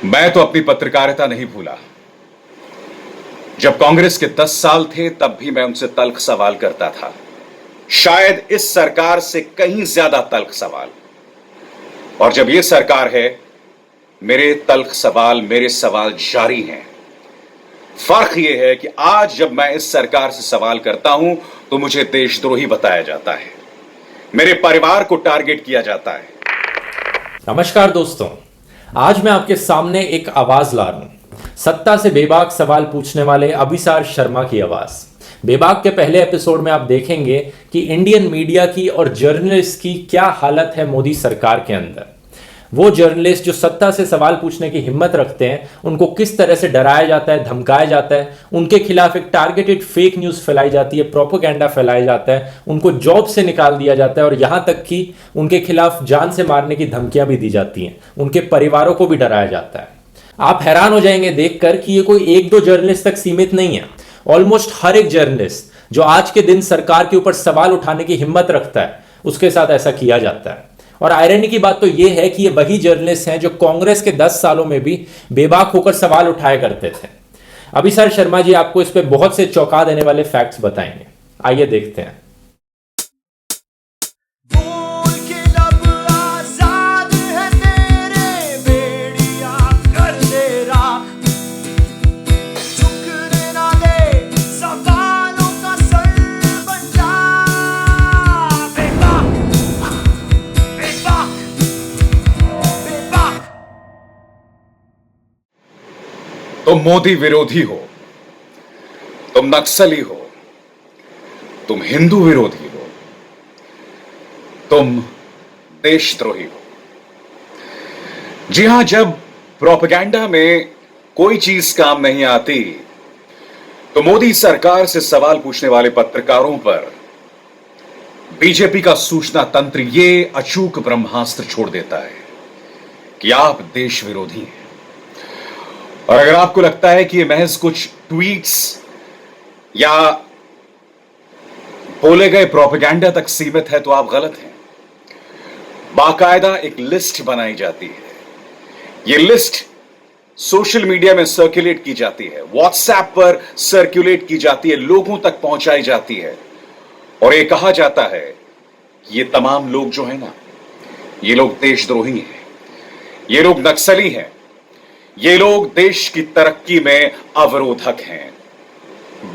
मैं तो अपनी पत्रकारिता नहीं भूला। जब कांग्रेस के 10 साल थे तब भी मैं उनसे तल्ख सवाल करता था, शायद इस सरकार से कहीं ज्यादा तल्ख सवाल। और जब यह सरकार है, मेरे तल्ख सवाल, मेरे सवाल जारी हैं। फर्क यह है कि आज जब मैं इस सरकार से सवाल करता हूं तो मुझे देशद्रोही बताया जाता है, मेरे परिवार को टारगेट किया जाता है। नमस्कार दोस्तों, आज मैं आपके सामने एक आवाज ला रहा हूं, सत्ता से बेबाक सवाल पूछने वाले अभिसार शर्मा की आवाज। बेबाक के पहले एपिसोड में आप देखेंगे कि इंडियन मीडिया की और जर्नलिस्ट की क्या हालत है मोदी सरकार के अंदर। वो जर्नलिस्ट जो सत्ता से सवाल पूछने की हिम्मत रखते हैं, उनको किस तरह से डराया जाता है, धमकाया जाता है, उनके खिलाफ एक टारगेटेड फेक न्यूज फैलाई जाती है, प्रोपेगेंडा फैलाया जाता है, उनको जॉब से निकाल दिया जाता है और यहां तक कि उनके खिलाफ जान से मारने की धमकियां भी दी जाती हैं, उनके परिवारों को भी डराया जाता है। आप हैरान हो जाएंगे देखकर कि ये कोई एक दो जर्नलिस्ट तक सीमित नहीं है। ऑलमोस्ट हर एक जर्नलिस्ट जो आज के दिन सरकार के ऊपर सवाल उठाने की हिम्मत रखता है, उसके साथ ऐसा किया जाता है। और आयरनी की बात तो यह है कि ये वही जर्नलिस्ट हैं जो कांग्रेस के 10 सालों में भी बेबाक होकर सवाल उठाया करते थे। अभिसार शर्मा जी आपको इस पे बहुत से चौंका देने वाले फैक्ट्स बताएंगे, आइए देखते हैं। तुम मोदी विरोधी हो, तुम नक्सली हो, तुम हिंदू विरोधी हो, तुम देशद्रोही हो। जी हां, जब प्रोपेगेंडा में कोई चीज काम नहीं आती तो मोदी सरकार से सवाल पूछने वाले पत्रकारों पर बीजेपी का सूचना तंत्र ये अचूक ब्रह्मास्त्र छोड़ देता है कि आप देश विरोधी हैं। और अगर आपको लगता है कि ये महज कुछ ट्वीट्स या बोले गए प्रोपेगेंडा तक सीमित है तो आप गलत हैं। बाकायदा एक लिस्ट बनाई जाती है, ये लिस्ट सोशल मीडिया में सर्कुलेट की जाती है, व्हाट्सएप पर सर्कुलेट की जाती है, लोगों तक पहुंचाई जाती है और ये कहा जाता है ये तमाम लोग जो है ना, ये लोग देशद्रोही हैं, ये लोग नक्सली हैं, ये लोग देश की तरक्की में अवरोधक हैं,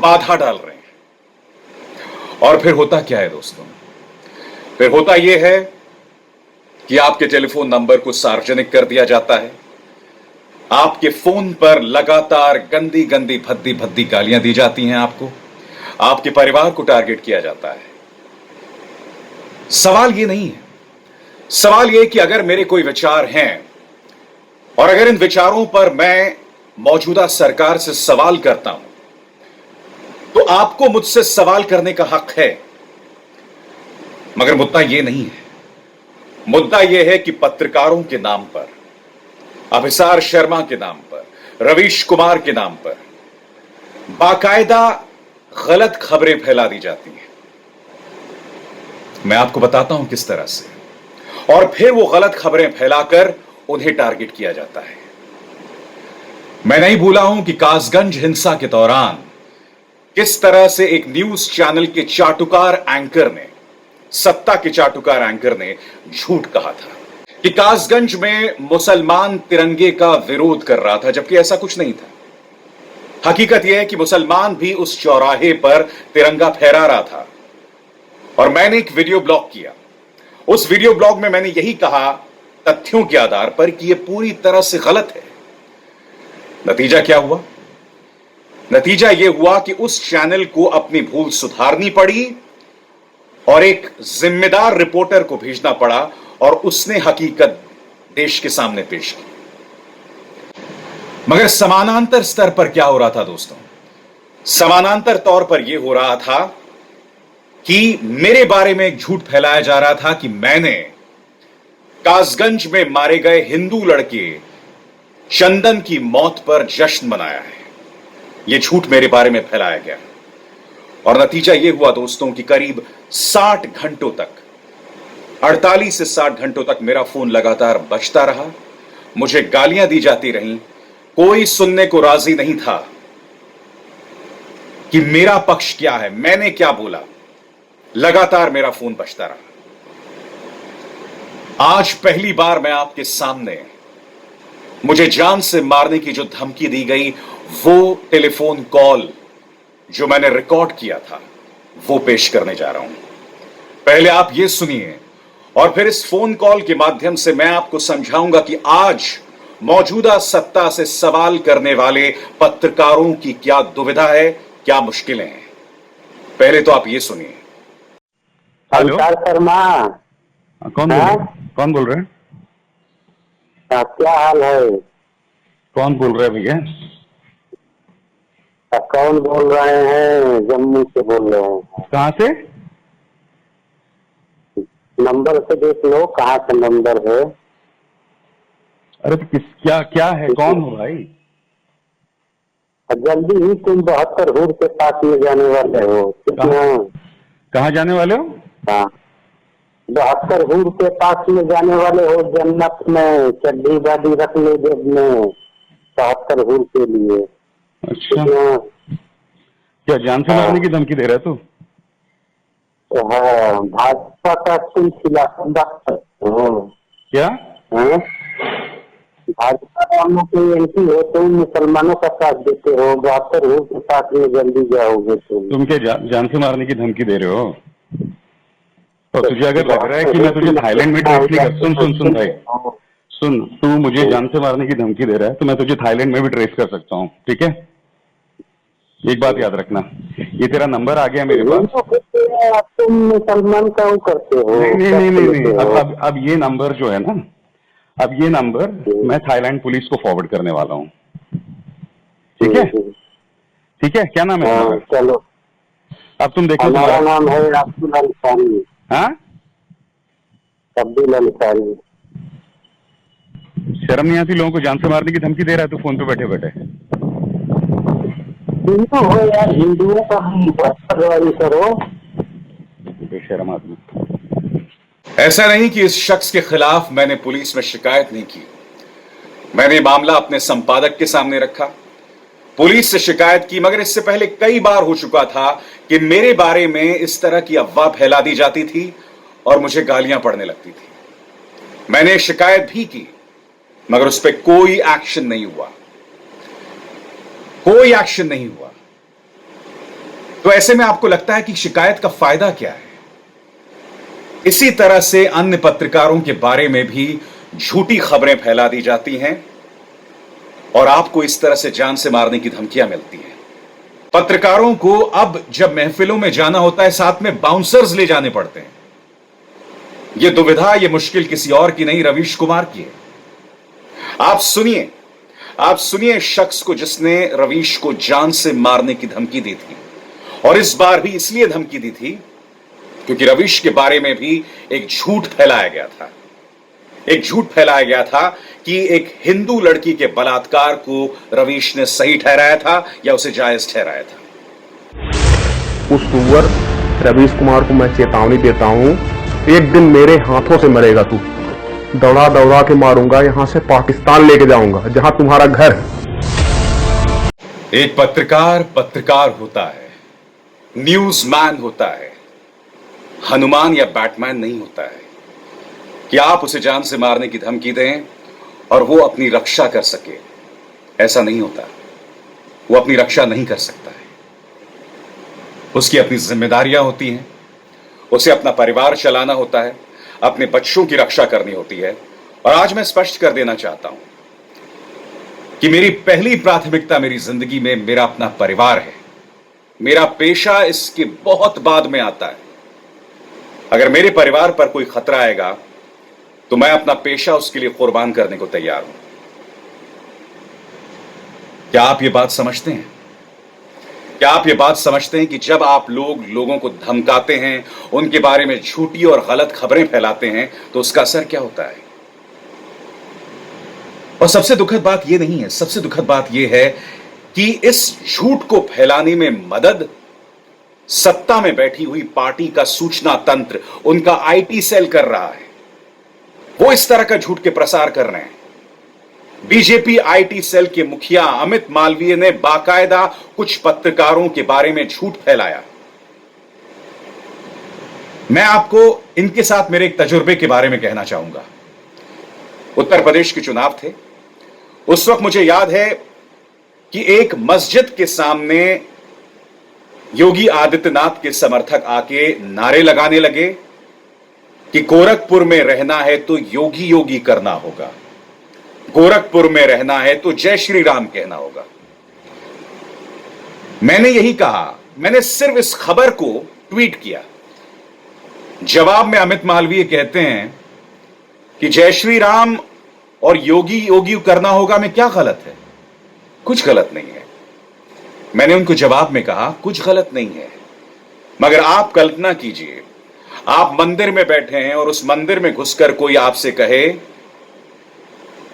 बाधा डाल रहे हैं। और फिर होता क्या है दोस्तों? फिर होता यह है कि आपके टेलीफोन नंबर को सार्वजनिक कर दिया जाता है, आपके फोन पर लगातार गंदी गंदी भद्दी भद्दी गालियां दी जाती हैं, आपके परिवार को टारगेट किया जाता है। सवाल यह नहीं है, सवाल यह कि अगर मेरे कोई विचार हैं और अगर इन विचारों पर मैं मौजूदा सरकार से सवाल करता हूं तो आपको मुझसे सवाल करने का हक है। मगर मुद्दा यह नहीं है, मुद्दा यह है कि पत्रकारों के नाम पर, अभिसार शर्मा के नाम पर, रवीश कुमार के नाम पर बाकायदा गलत खबरें फैला दी जाती हैं। मैं आपको बताता हूं किस तरह से। और फिर वो गलत खबरें फैलाकर उन्हें टारगेट किया जाता है। मैं नहीं भूला हूं कि कासगंज हिंसा के दौरान किस तरह से एक न्यूज चैनल के चाटुकार एंकर ने, सत्ता के चाटुकार एंकर ने झूठ कहा था कि कासगंज में मुसलमान तिरंगे का विरोध कर रहा था, जबकि ऐसा कुछ नहीं था। हकीकत यह है कि मुसलमान भी उस चौराहे पर तिरंगा फहरा रहा था। और मैंने एक वीडियो ब्लॉग किया, उस वीडियो ब्लॉग में मैंने यही कहा तथ्यों के आधार पर कि यह पूरी तरह से गलत है। नतीजा क्या हुआ? नतीजा यह हुआ कि उस चैनल को अपनी भूल सुधारनी पड़ी और एक जिम्मेदार रिपोर्टर को भेजना पड़ा और उसने हकीकत देश के सामने पेश की। मगर समानांतर स्तर पर क्या हो रहा था दोस्तों? समानांतर तौर पर यह हो रहा था कि मेरे बारे में एक झूठ फैलाया जा रहा था कि मैंने कासगंज में मारे गए हिंदू लड़के चंदन की मौत पर जश्न मनाया है। यह झूठ मेरे बारे में फैलाया गया और नतीजा यह हुआ दोस्तों कि करीब 60 घंटों तक, 48 से 60 घंटों तक मेरा फोन लगातार बजता रहा मुझे गालियां दी जाती रहीं, कोई सुनने को राजी नहीं था कि मेरा पक्ष क्या है, मैंने क्या बोला। लगातार मेरा फोन बजता रहा। आज पहली बार मैं आपके सामने मुझे जान से मारने की जो धमकी दी गई, वो टेलीफोन कॉल जो मैंने रिकॉर्ड किया था, वो पेश करने जा रहा हूं। पहले आप ये सुनिए और फिर इस फोन कॉल के माध्यम से मैं आपको समझाऊंगा कि आज मौजूदा सत्ता से सवाल करने वाले पत्रकारों की क्या दुविधा है, क्या मुश्किलें हैं। पहले तो आप ये सुनिए। हेलो शर्मा। कौन बोल रहे हैं? क्या हाल है? कौन बोल रहे हैं भैया? कौन बोल रहे हैं? जम्मू से बोल रहे हैं। कहाँ से? नंबर से देख लो कहाँ से नंबर है। अरे तो क्या है? कौन हो भाई? जल्दी ही तुम 72 हूर के पास में जाने वाले हो। कितना? कहाँ जाने वाले हो? हाँ, 72 हूर के पास में जाने वाले हो। जन्नत में चड्डी बाडी रख ले जेब में 72 हूर के लिए। अच्छा, क्या जान से मारने की धमकी दे रहा है तू? हाँ, भाजपा का तुम खिलाफ हो क्या? हाँ? भाजपा वालों के एंटी हो तुम, मुसलमानों का साथ देते हो। 72 हूर के पास में जल्दी जाओगे तुम क्या जान से मारने की धमकी दे रहे हो? और तुझे अगर लग रहा है कि मैं तुझे थाईलैंड में ट्रेस नहीं कर, सुन भाई, सुन, तू मुझे जान से मारने की धमकी दे रहा है तो मैं तुझे थाईलैंड में भी ट्रेस कर सकता हूँ, ठीक है? एक बात याद रखना, ये तेरा नंबर आ गया मेरे पास। तुम मुसलमान का वो करते हो। नहीं। अब ये नंबर जो है ना, अब ये नंबर मैं थाईलैंड पुलिस को फॉरवर्ड करने वाला हूँ, ठीक है? ठीक है, क्या नाम है तुम्हारा? चलो, अब तुम देखो, हमारा नाम है अब्दुल अंसारी। हाँ, अब्दुल अंसारी। शर्म नहीं आती लोगों को जान से मारने की धमकी दे रहा है तू फोन पे बैठे बैठे? हिंदू हो यार, हिंदुओं का हम करो। बेशर्म आदमी। ऐसा नहीं कि इस शख्स के खिलाफ मैंने पुलिस में शिकायत नहीं की। मैंने मामला अपने संपादक के सामने रखा, पुलिस से शिकायत की, मगर इससे पहले कई बार हो चुका था कि मेरे बारे में इस तरह की अफवाह फैला दी जाती थी और मुझे गालियां पड़ने लगती थी। मैंने शिकायत भी की मगर उस पर कोई एक्शन नहीं हुआ, कोई एक्शन नहीं हुआ। तो ऐसे में आपको लगता है कि शिकायत का फायदा क्या है? इसी तरह से अन्य पत्रकारों के बारे में भी झूठी खबरें फैला दी जाती हैं और आपको इस तरह से जान से मारने की धमकियां मिलती हैं। पत्रकारों को अब जब महफिलों में जाना होता है, साथ में बाउंसर्स ले जाने पड़ते हैं। यह दुविधा, यह मुश्किल किसी और की नहीं, रवीश कुमार की है। आप सुनिए शख्स को जिसने रवीश को जान से मारने की धमकी दी थी, और इस बार भी इसलिए धमकी दी थी क्योंकि रवीश के बारे में भी एक झूठ फैलाया गया था। एक झूठ फैलाया गया था कि एक हिंदू लड़की के बलात्कार को रवीश ने सही ठहराया था या उसे जायज ठहराया था। उस सुअर रवीश कुमार को मैं चेतावनी देता हूं, एक दिन मेरे हाथों से मरेगा तू। दौड़ा दौड़ा के मारूंगा, यहां से पाकिस्तान लेके जाऊंगा जहां तुम्हारा घर है। एक पत्रकार होता है, न्यूज़मैन होता है, हनुमान या बैटमैन नहीं होता है कि आप उसे जान से मारने की धमकी दें और वो अपनी रक्षा कर सके। ऐसा नहीं होता, वो अपनी रक्षा नहीं कर सकता है। उसकी अपनी जिम्मेदारियां होती हैं, उसे अपना परिवार चलाना होता है, अपने बच्चों की रक्षा करनी होती है। और आज मैं स्पष्ट कर देना चाहता हूं कि मेरी पहली प्राथमिकता मेरी जिंदगी में मेरा अपना परिवार है। मेरा पेशा इसके बहुत बाद में आता है। अगर मेरे परिवार पर कोई खतरा आएगा तो मैं अपना पेशा उसके लिए कुर्बान करने को तैयार हूं। क्या आप ये बात समझते हैं? क्या आप ये बात समझते हैं कि जब आप लोगों को धमकाते हैं, उनके बारे में झूठी और गलत खबरें फैलाते हैं, तो उसका असर क्या होता है? और सबसे दुखद बात यह नहीं है, सबसे दुखद बात यह है कि इस झूठ को फैलाने में मदद सत्ता में बैठी हुई पार्टी का सूचना तंत्र, उनका आईटी सेल कर रहा है। वो इस तरह का झूठ के प्रसार कर रहे हैं। बीजेपी आईटी सेल के मुखिया अमित मालवीय ने बाकायदा कुछ पत्रकारों के बारे में झूठ फैलाया। मैं आपको इनके साथ मेरे एक तजुर्बे के बारे में कहना चाहूंगा। उत्तर प्रदेश के चुनाव थे। उस वक्त मुझे याद है कि एक मस्जिद के सामने योगी आदित्यनाथ के समर्थक आके नारे लगाने लगे कि गोरखपुर में रहना है तो योगी योगी करना होगा, गोरखपुर में रहना है तो जय श्री राम कहना होगा। मैंने यही कहा, मैंने सिर्फ इस खबर को ट्वीट किया। जवाब में अमित मालवीय कहते हैं कि जय श्री राम और योगी योगी करना होगा में क्या गलत है? कुछ गलत नहीं है। मैंने उनको जवाब में कहा कुछ गलत नहीं है, मगर आप कल्पना कीजिए, आप मंदिर में बैठे हैं और उस मंदिर में घुसकर कोई आपसे कहे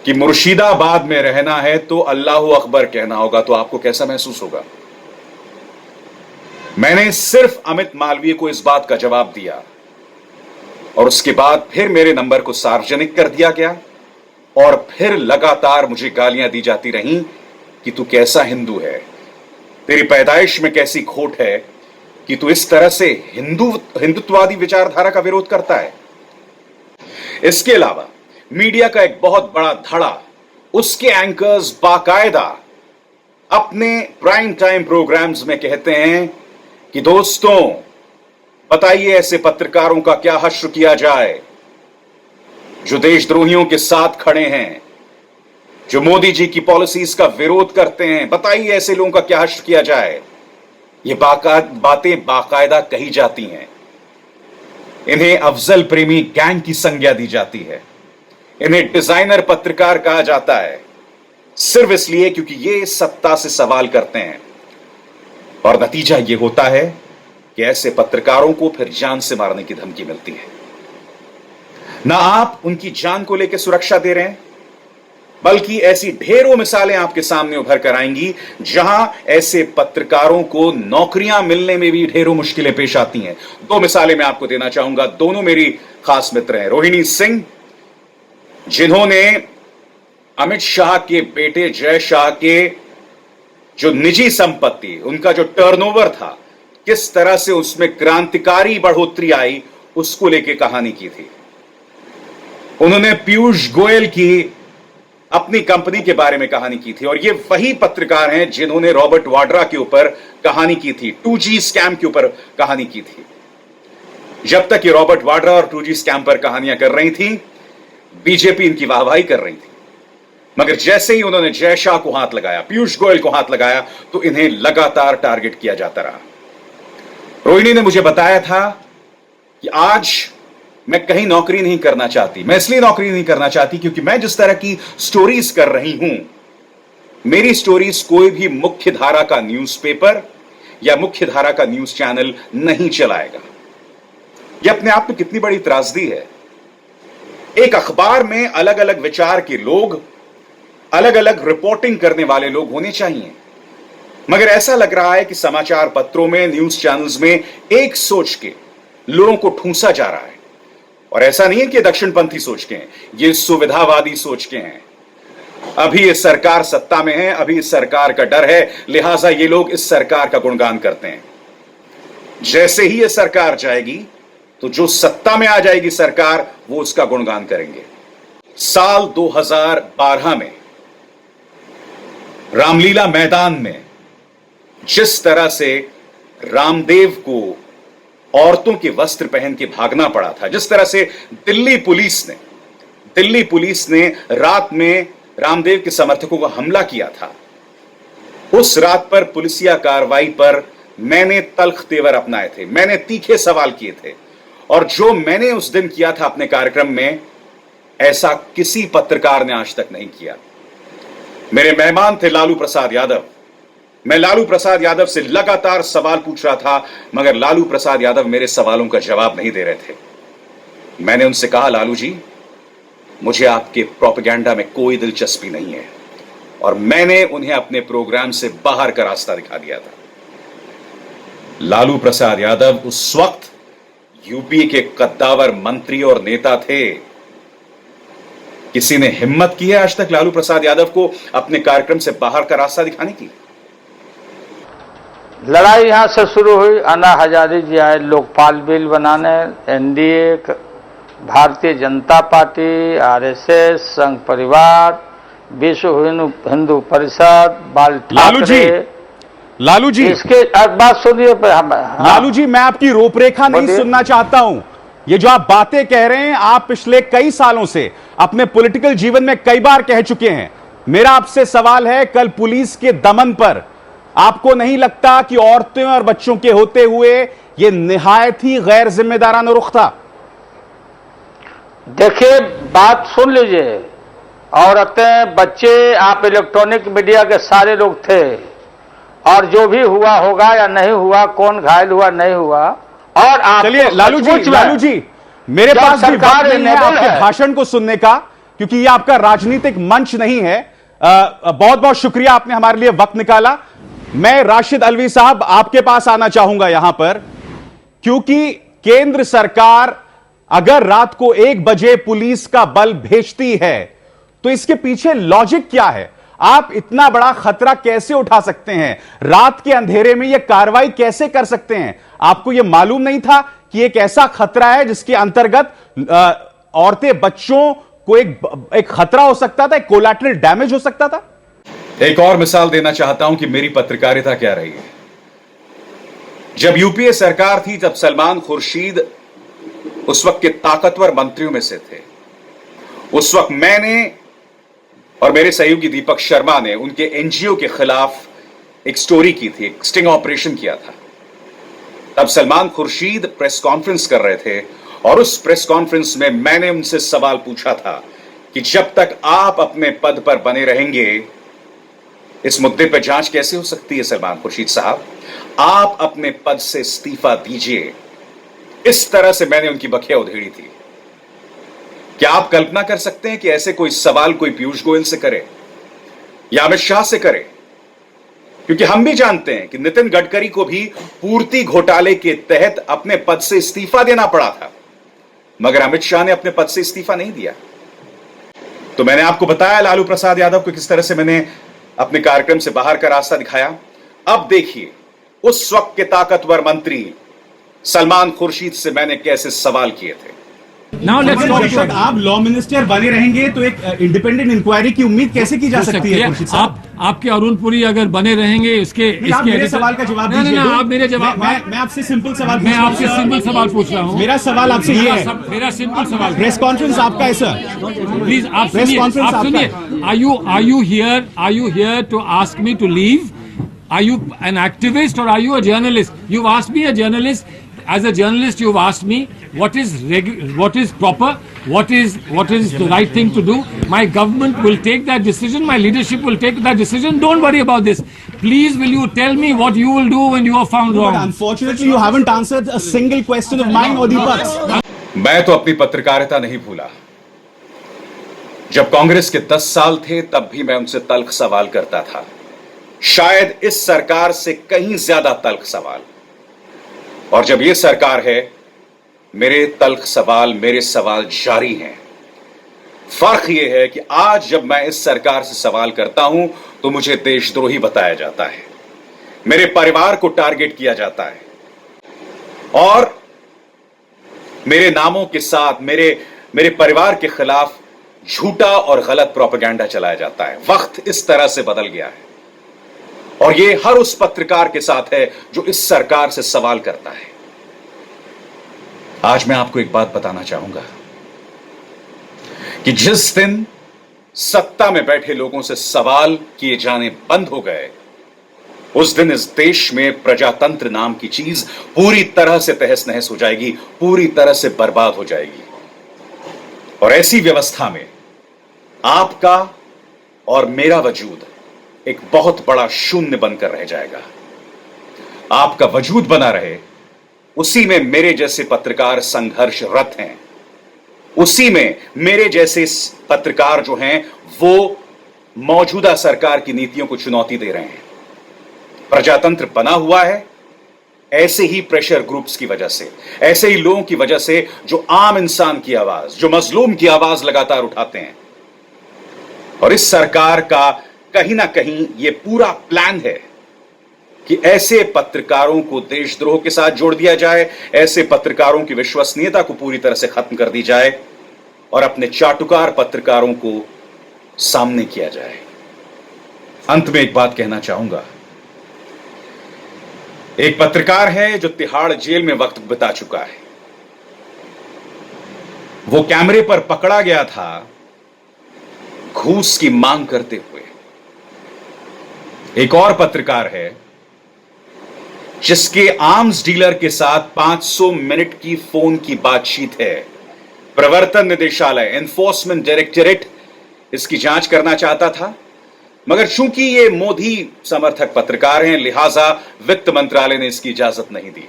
कि मुर्शिदाबाद में रहना है तो अल्लाहू अकबर कहना होगा, तो आपको कैसा महसूस होगा? मैंने सिर्फ अमित मालवीय को इस बात का जवाब दिया और उसके बाद फिर मेरे नंबर को सार्वजनिक कर दिया गया और फिर लगातार मुझे गालियां दी जाती रहीं कि तू कैसा हिंदू है, तेरी पैदाइश में कैसी खोट है कि तू इस तरह से हिंदुत्ववादी विचारधारा का विरोध करता है। इसके अलावा मीडिया का एक बहुत बड़ा धड़ा, उसके एंकर्स बाकायदा अपने प्राइम टाइम प्रोग्राम्स में कहते हैं कि दोस्तों बताइए ऐसे पत्रकारों का क्या हश्र किया जाए जो देशद्रोहियों के साथ खड़े हैं, जो मोदी जी की पॉलिसीज का विरोध करते हैं, बताइए ऐसे लोगों का क्या हश्र किया जाए। ये बातें बाकायदा कही जाती हैं। इन्हें अफजल प्रेमी गैंग की संज्ञा दी जाती है। इन्हें डिजाइनर पत्रकार कहा जाता है, सिर्फ इसलिए क्योंकि ये सत्ता से सवाल करते हैं। और नतीजा ये होता है कि ऐसे पत्रकारों को फिर जान से मारने की धमकी मिलती है। ना आप उनकी जान को लेकर सुरक्षा दे रहे हैं, बल्कि ऐसी ढेरों मिसालें आपके सामने उभर कर आएंगी जहां ऐसे पत्रकारों को नौकरियां मिलने में भी ढेरों मुश्किलें पेश आती हैं। दो मिसालें मैं आपको देना चाहूंगा, दोनों मेरी खास मित्र हैं। रोहिणी सिंह, जिन्होंने अमित शाह के बेटे जय शाह के जो निजी संपत्ति, उनका जो टर्नओवर था, किस तरह से उसमें क्रांतिकारी बढ़ोतरी आई, उसको लेकर कहानी की थी। उन्होंने पीयूष गोयल की अपनी कंपनी के बारे में कहानी की थी। और ये वही पत्रकार हैं जिन्होंने रॉबर्ट वाड्रा के ऊपर कहानी की थी, 2G स्कैम के ऊपर कहानी की थी। जब तक ये रॉबर्ट वाड्रा और 2G स्कैम पर कहानियां कर रही थी, बीजेपी इनकी वाहवाही कर रही थी। मगर जैसे ही उन्होंने जय शाह को हाथ लगाया, पीयूष गोयल को हाथ लगाया, तो इन्हें लगातार टारगेट किया जाता रहा। रोहिणी ने मुझे बताया था कि आज मैं कहीं नौकरी नहीं करना चाहती। मैं इसलिए नौकरी नहीं करना चाहती क्योंकि मैं जिस तरह की स्टोरीज कर रही हूं, मेरी स्टोरीज कोई भी मुख्य धारा का न्यूज़पेपर या मुख्य धारा का न्यूज चैनल नहीं चलाएगा। यह अपने आप में कितनी बड़ी त्रासदी है। एक अखबार में अलग अलग विचार के लोग, अलग अलग रिपोर्टिंग करने वाले लोग होने चाहिए, मगर ऐसा लग रहा है कि समाचार पत्रों में, न्यूज चैनल्स में एक सोच के लोगों को ठूंसा जा रहा है। और ऐसा नहीं है कि दक्षिणपंथी सोच के हैं, ये सुविधावादी सोच के हैं। अभी इस सरकार सत्ता में है, अभी इस सरकार का डर है, लिहाजा ये लोग इस सरकार का गुणगान करते हैं। जैसे ही ये सरकार जाएगी तो जो सत्ता में आ जाएगी सरकार, वो उसका गुणगान करेंगे। साल 2012 में रामलीला मैदान में जिस तरह से रामदेव को औरतों के वस्त्र पहन के भागना पड़ा था, जिस तरह से दिल्ली पुलिस ने रात में रामदेव के समर्थकों को हमला किया था, उस रात पर पुलिसिया कार्रवाई पर मैंने तल्ख तेवर अपनाए थे, मैंने तीखे सवाल किए थे। और जो मैंने उस दिन किया था अपने कार्यक्रम में, ऐसा किसी पत्रकार ने आज तक नहीं किया। मेरे मेहमान थे लालू प्रसाद यादव। मैं लालू प्रसाद यादव से लगातार सवाल पूछ रहा था, मगर लालू प्रसाद यादव मेरे सवालों का जवाब नहीं दे रहे थे। मैंने उनसे कहा, लालू जी, मुझे आपके प्रोपेगेंडा में कोई दिलचस्पी नहीं है। और मैंने उन्हें अपने प्रोग्राम से बाहर का रास्ता दिखा दिया था। लालू प्रसाद यादव उस वक्त यूपी के कद्दावर मंत्री और नेता थे। किसी ने हिम्मत की है आज तक लालू प्रसाद यादव को अपने कार्यक्रम से बाहर का रास्ता दिखाने की? लड़ाई यहां से शुरू हुई। अन्ना हजारे जी आए लोकपाल बिल बनाने, NDA, Bharatiya Janata party, RSS, संघ परिवार, विश्व हिंदू परिषद, बाल लालू जी इसके बात सुनिए। लालू जी, मैं आपकी रूपरेखा नहीं सुनना चाहता हूं। ये जो आप बातें कह रहे हैं, आप पिछले कई सालों से अपने पॉलिटिकल जीवन में कई बार कह चुके हैं। मेरा आपसे सवाल है, कल पुलिस के दमन पर आपको नहीं लगता कि औरतें और बच्चों के होते हुए यह निहायत ही गैर जिम्मेदाराना रुख था? देखिए, बात सुन लीजिए। औरतें, बच्चे, आप इलेक्ट्रॉनिक मीडिया के सारे लोग थे, और जो भी हुआ होगा या नहीं हुआ, कौन घायल हुआ नहीं हुआ, और आप चलिए लालू जी, मेरे पास भी वक्त नहीं है आपके भाषण को सुनने का, क्योंकि यह आपका राजनीतिक मंच नहीं है। बहुत बहुत शुक्रिया, आपने हमारे लिए वक्त निकाला। मैं राशिद अलवी साहब आपके पास आना चाहूंगा यहां पर, क्योंकि केंद्र सरकार अगर रात को 1 बजे पुलिस का बल भेजती है तो इसके पीछे लॉजिक क्या है? आप इतना बड़ा खतरा कैसे उठा सकते हैं? रात के अंधेरे में यह कार्रवाई कैसे कर सकते हैं? आपको यह मालूम नहीं था कि एक ऐसा खतरा है जिसके अंतर्गत औरतें, बच्चों को एक खतरा हो सकता था, एक कोलैटरल डैमेज हो सकता था? एक और मिसाल देना चाहता हूं कि मेरी पत्रकारिता क्या रही है। जब यूपीए सरकार थी, तब सलमान खुर्शीद उस वक्त के ताकतवर मंत्रियों में से थे। उस वक्त मैंने और मेरे सहयोगी दीपक शर्मा ने उनके एनजीओ के खिलाफ एक स्टोरी की थी, एक स्टिंग ऑपरेशन किया था। तब सलमान खुर्शीद प्रेस कॉन्फ्रेंस कर रहे थे, और उस प्रेस कॉन्फ्रेंस में मैंने उनसे सवाल पूछा था कि जब तक आप अपने पद पर बने रहेंगे, इस मुद्दे पर जांच कैसे हो सकती है? सलमान खुर्शीद साहब, आप अपने पद से इस्तीफा दीजिए। इस तरह से मैंने उनकी बखिया उधेड़ी थी। क्या आप कल्पना कर सकते हैं कि ऐसे कोई सवाल कोई पीयूष गोयल से करे या अमित शाह से करे? क्योंकि हम भी जानते हैं कि नितिन गडकरी को भी पूर्ति घोटाले के तहत अपने पद से इस्तीफा देना पड़ा था, मगर अमित शाह ने अपने पद से इस्तीफा नहीं दिया। तो मैंने आपको बताया लालू प्रसाद यादव को किस तरह से मैंने अपने कार्यक्रम से बाहर का रास्ता दिखाया। अब देखिए, उस वक्त के ताकतवर मंत्री सलमान खुर्शीद से मैंने कैसे सवाल किए थे। Now let's talk. आप लॉ मिनिस्टर बने रहेंगे तो एक इंडिपेंडेंट इंक्वायरी की उम्मीद कैसे की जा सकती है? आपके अरुण पुरी अगर बने रहेंगे, इसके मेरे सवाल का जवाब दीजिए। आप मेरे जवाब, मैं आपसे सिंपल सवाल, मैं आपसे सिंपल सवाल पूछ रहा हूँ। मेरा सवाल आपसे ये है, मेरा सिंपल सवाल, प्रेस कॉन्फ्रेंस आपका है सर, प्लीज आप सुनिए। Are you here to ask me to leave? Are you an activist or are you a journalist? You've asked me, a journalist. As a journalist, you've asked me what is proper, what is the right thing to do. My government will take that decision. My leadership will take that decision. Don't worry about this. Please, will you tell me what you will do when you are found wrong? But unfortunately, you haven't answered a single question of mine or Deepak's. मैं तो अपनी पत्रकारिता नहीं भूला। जब कांग्रेस के 10 साल थे, तब भी मैं उनसे तल्ख सवाल करता था। शायद इस सरकार से कहीं ज्यादा तल्ख सवाल। और जब यह सरकार है, मेरे तल्ख सवाल, मेरे सवाल जारी हैं। फर्क यह है कि आज जब मैं इस सरकार से सवाल करता हूं तो मुझे देशद्रोही बताया जाता है, मेरे परिवार को टारगेट किया जाता है, और मेरे नामों के साथ मेरे परिवार के खिलाफ झूठा और गलत प्रोपेगेंडा चलाया जाता है। वक्त इस तरह से बदल गया है, और यह हर उस पत्रकार के साथ है जो इस सरकार से सवाल करता है। आज मैं आपको एक बात बताना चाहूंगा कि जिस दिन सत्ता में बैठे लोगों से सवाल किए जाने बंद हो गए, उस दिन इस देश में प्रजातंत्र नाम की चीज पूरी तरह से तहस नहस हो जाएगी, पूरी तरह से बर्बाद हो जाएगी। और ऐसी व्यवस्था में आपका और मेरा वजूद एक बहुत बड़ा शून्य बनकर रह जाएगा। आपका वजूद बना रहे, उसी में मेरे जैसे पत्रकार संघर्षरत हैं, उसी में मेरे जैसे पत्रकार जो हैं वो मौजूदा सरकार की नीतियों को चुनौती दे रहे हैं। प्रजातंत्र बना हुआ है ऐसे ही प्रेशर ग्रुप्स की वजह से, ऐसे ही लोगों की वजह से जो आम इंसान की आवाज, जो मजलूम की आवाज लगातार उठाते हैं। और इस सरकार का कहीं ना कहीं यह पूरा प्लान है कि ऐसे पत्रकारों को देशद्रोह के साथ जोड़ दिया जाए, ऐसे पत्रकारों की विश्वसनीयता को पूरी तरह से खत्म कर दी जाए और अपने चाटुकार पत्रकारों को सामने किया जाए। अंत में एक बात कहना चाहूंगा। एक पत्रकार है जो तिहाड़ जेल में वक्त बिता चुका है। वो कैमरे पर पकड़ा गया था घूस की मांग करते हुए। एक और पत्रकार है जिसके आर्म्स डीलर के साथ 500 मिनट की फोन की बातचीत है। प्रवर्तन निदेशालय, एनफोर्समेंट डायरेक्टरेट इसकी जांच करना चाहता था, मगर चूंकि ये मोदी समर्थक पत्रकार हैं, लिहाजा वित्त मंत्रालय ने इसकी इजाजत नहीं दी।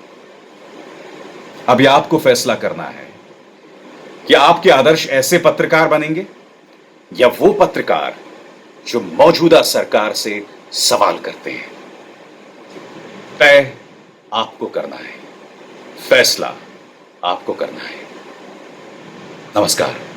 अब यह आपको फैसला करना है कि आपके आदर्श ऐसे पत्रकार बनेंगे या वो पत्रकार जो मौजूदा सरकार से सवाल करते हैं। तय आपको करना है, फैसला आपको करना है। नमस्कार।